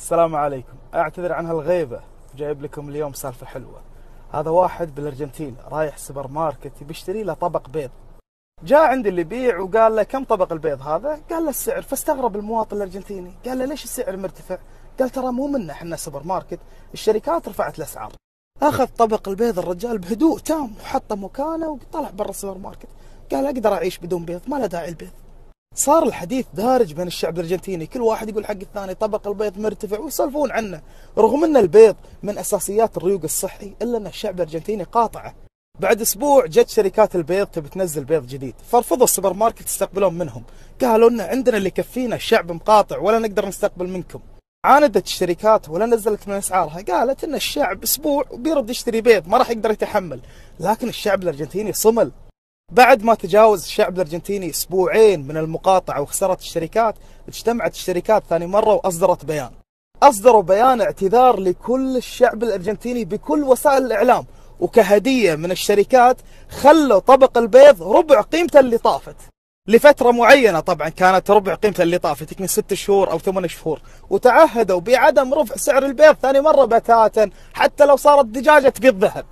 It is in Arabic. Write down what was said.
السلام عليكم. اعتذر عن هالغيبة، جايب لكم اليوم سالفة حلوة. هذا واحد بالارجنتين رايح سوبر ماركت بيشتري له طبق بيض. جاء عند اللي يبيع وقال له كم طبق البيض هذا؟ قال له السعر. فاستغرب المواطن الارجنتيني، قال له ليش السعر مرتفع؟ قال ترى مو منا احنا سوبر ماركت، الشركات رفعت الاسعار. اخذ طبق البيض الرجال بهدوء تام وحطه مكانه وطلع برا السوبر ماركت. قال اقدر اعيش بدون بيض، ما له داعي البيض. صار الحديث دارج بين الشعب الارجنتيني، كل واحد يقول حق الثاني طبق البيض مرتفع ويسولفون عنه، رغم ان البيض من اساسيات الريوق الصحي، الا ان الشعب الارجنتيني قاطعه. بعد اسبوع جت شركات البيض تبي تنزل بيض جديد، فرفضوا السوبر ماركت يستقبلون منهم، قالوا ان عندنا اللي يكفينا، الشعب مقاطع ولا نقدر نستقبل منكم. عاندت الشركات ولا نزلت من اسعارها، قالت ان الشعب اسبوع وبيرد يشتري بيض، ما راح يقدر يتحمل. لكن الشعب الارجنتيني صمل. بعد ما تجاوز الشعب الارجنتيني اسبوعين من المقاطعه وخسرت الشركات، اجتمعت الشركات ثاني مره واصدرت بيان. اصدروا بيان اعتذار لكل الشعب الارجنتيني بكل وسائل الاعلام، وكهديه من الشركات خلوا طبق البيض ربع قيمته اللي طافت لفتره معينه، طبعا كانت ربع قيمته اللي طافت يمكن 6 شهور او 8 شهور، وتعهدوا بعدم رفع سعر البيض ثاني مره بتاتا حتى لو صارت دجاجه تبيض ذهب.